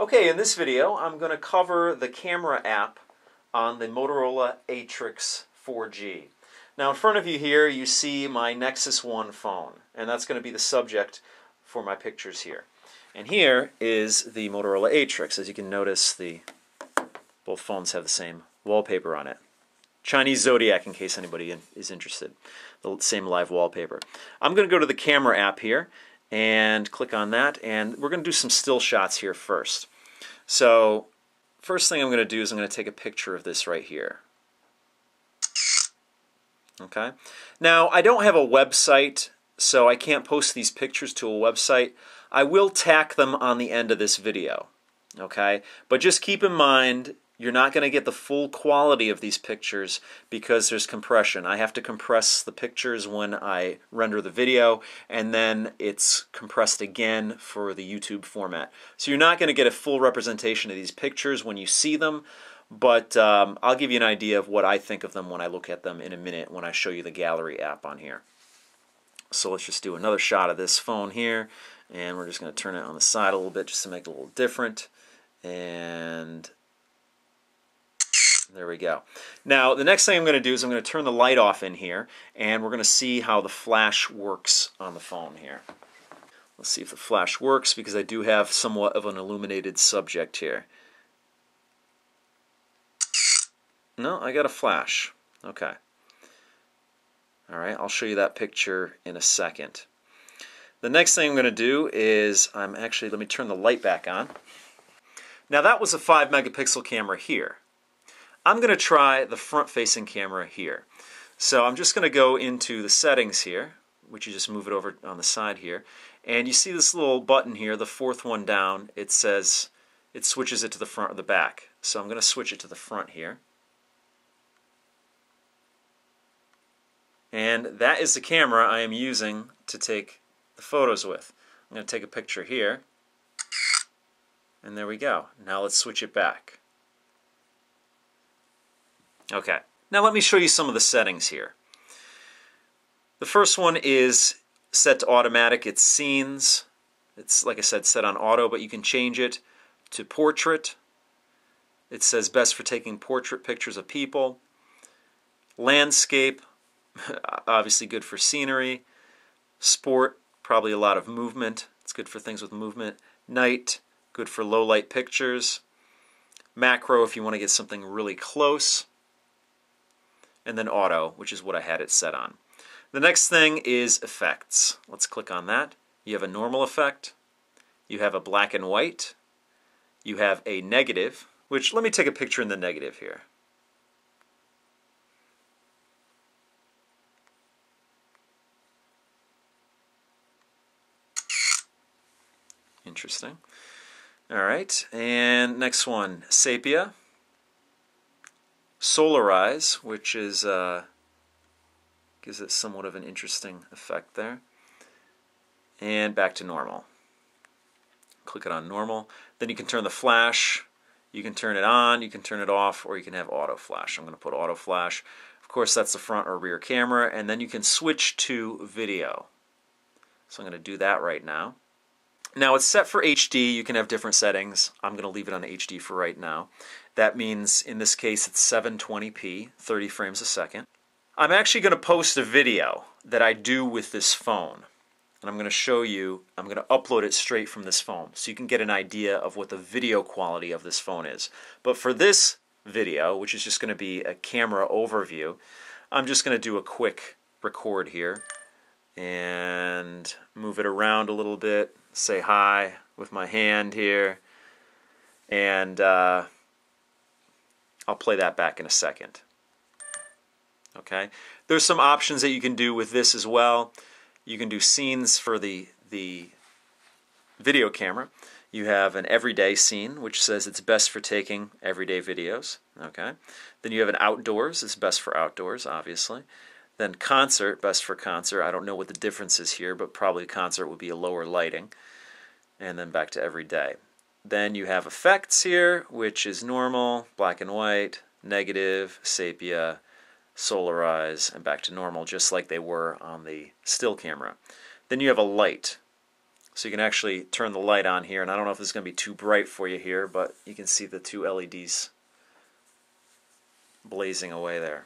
Okay, in this video I'm going to cover the camera app on the Motorola ATRIX 4G. Now in front of you here you see my Nexus 1 phone, and that's going to be the subject for my pictures here. And here is the Motorola ATRIX. As you can notice, both phones have the same wallpaper on it. Chinese Zodiac, in case anybody is interested. The same live wallpaper. I'm going to go to the camera app here and click on that, and we're going to do some still shots here first. So first thing I'm going to do is I'm going to take a picture of this right here. Okay. Now I don't have a website, so I can't post these pictures to a website. I will tack them on the end of this video. Okay, but just keep in mind you're not going to get the full quality of these pictures because there's compression. I have to compress the pictures when I render the video, and then it's compressed again for the YouTube format. So you're not going to get a full representation of these pictures when you see them, but I'll give you an idea of what I think of them when I look at them in a minute when I show you the gallery app on here. So let's just do another shot of this phone here, and we're just going to turn it on the side a little bit just to make it a little different. And there we go. Now the next thing I'm going to do is I'm going to turn the light off in here, and we're going to see how the flash works on the phone here. Let's see if the flash works, because I do have somewhat of an illuminated subject here. No, I got a flash. Okay. Alright, I'll show you that picture in a second. The next thing I'm going to do is let me turn the light back on. Now that was a 5 megapixel camera here. I'm going to try the front-facing camera here. So I'm just going to go into the settings here, which you just move it over on the side here, and you see this little button here, the fourth one down. It says it switches it to the front or the back. So I'm going to switch it to the front here. And that is the camera I am using to take the photos with. I'm going to take a picture here, and there we go. Now let's switch it back. Okay, now let me show you some of the settings here. The first one is set to automatic. It's scenes. It's, like I said, set on auto, but you can change it to portrait. It says best for taking portrait pictures of people. Landscape, obviously good for scenery. Sport, probably a lot of movement. It's good for things with movement. Night, good for low light pictures. Macro, if you want to get something really close. And then auto, which is what I had it set on. The next thing is effects. Let's click on that. You have a normal effect. You have a black and white. You have a negative, which, let me take a picture in the negative here. Interesting. All right, and next one, sepia. Solarize, which is gives it somewhat of an interesting effect there. And back to normal. Click it on normal. Then you can turn the flash. You can turn it on, you can turn it off, or you can have auto flash. I'm going to put auto flash. Of course, that's the front or rear camera, and then you can switch to video. So I'm going to do that right now. Now it's set for HD. You can have different settings. I'm going to leave it on HD for right now. That means in this case it's 720p, 30 frames a second. I'm actually going to post a video that I do with this phone. And I'm going to show you, I'm going to upload it straight from this phone so you can get an idea of what the video quality of this phone is. But for this video, which is just going to be a camera overview, I'm just going to do a quick record here and move it around a little bit. Say hi with my hand here, and I'll play that back in a second. Okay, there's some options that you can do with this as well. You can do scenes for the video camera. You have an everyday scene, which says it's best for taking everyday videos. Okay, then you have an outdoors. It's best for outdoors, obviously. Then concert, best for concert. I don't know what the difference is here, but probably concert would be a lower lighting. And then back to everyday. Then you have effects here, which is normal, black and white, negative, sepia, solarize, and back to normal, just like they were on the still camera. Then you have a light. So you can actually turn the light on here, and I don't know if this is going to be too bright for you here, but you can see the two LEDs blazing away there.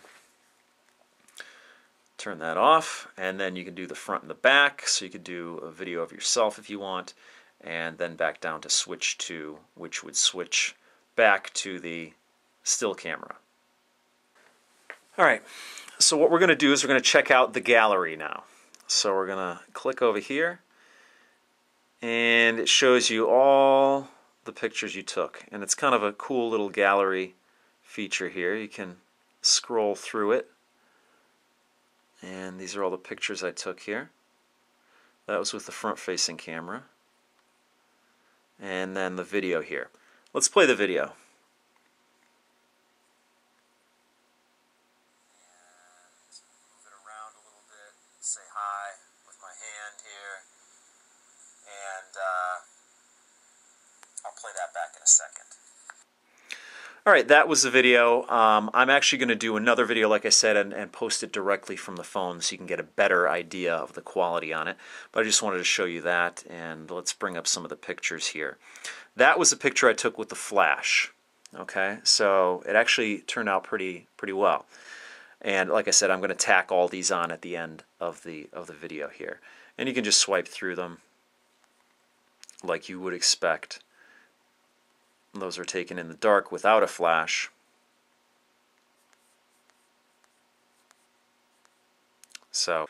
Turn that off, and then you can do the front and the back, so you could do a video of yourself if you want, and then back down to switch to, which would switch back to the still camera. Alright, so what we're going to do is we're going to check out the gallery now. So we're going to click over here, and it shows you all the pictures you took. And it's kind of a cool little gallery feature here. You can scroll through it. And these are all the pictures I took here. That was with the front-facing camera. And then the video here. Let's play the video. Say hi with my hand here, and I'll play that back in a second. Alright, that was the video. I'm actually going to do another video, like I said, and post it directly from the phone so you can get a better idea of the quality on it. But I just wanted to show you that, and let's bring up some of the pictures here. That was a picture I took with the flash. Okay, so it actually turned out pretty well. And like I said, I'm going to tack all these on at the end of the video here. And you can just swipe through them like you would expect. Those are taken in the dark without a flash. So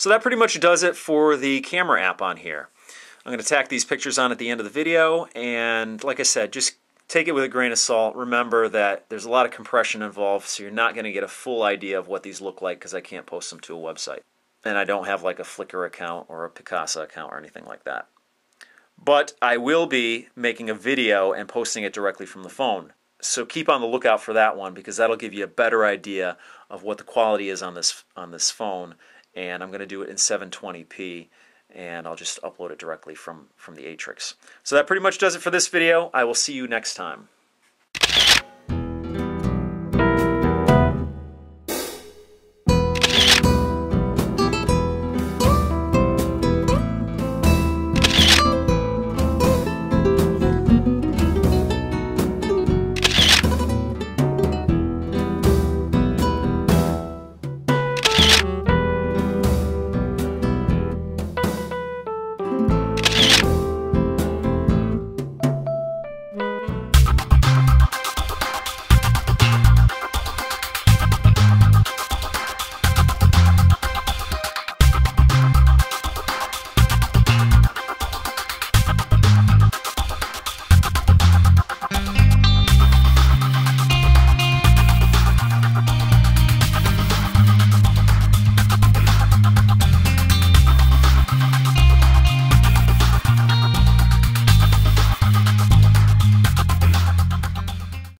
that pretty much does it for the camera app on here. I'm going to tack these pictures on at the end of the video, and like I said, just take it with a grain of salt. Remember that there's a lot of compression involved, so you're not going to get a full idea of what these look like because I can't post them to a website. And I don't have like a Flickr account or a Picasa account or anything like that. But I will be making a video and posting it directly from the phone. So keep on the lookout for that one, because that'll give you a better idea of what the quality is on this phone. And I'm going to do it in 720p. And I'll just upload it directly from the ATRIX. So that pretty much does it for this video. I will see you next time.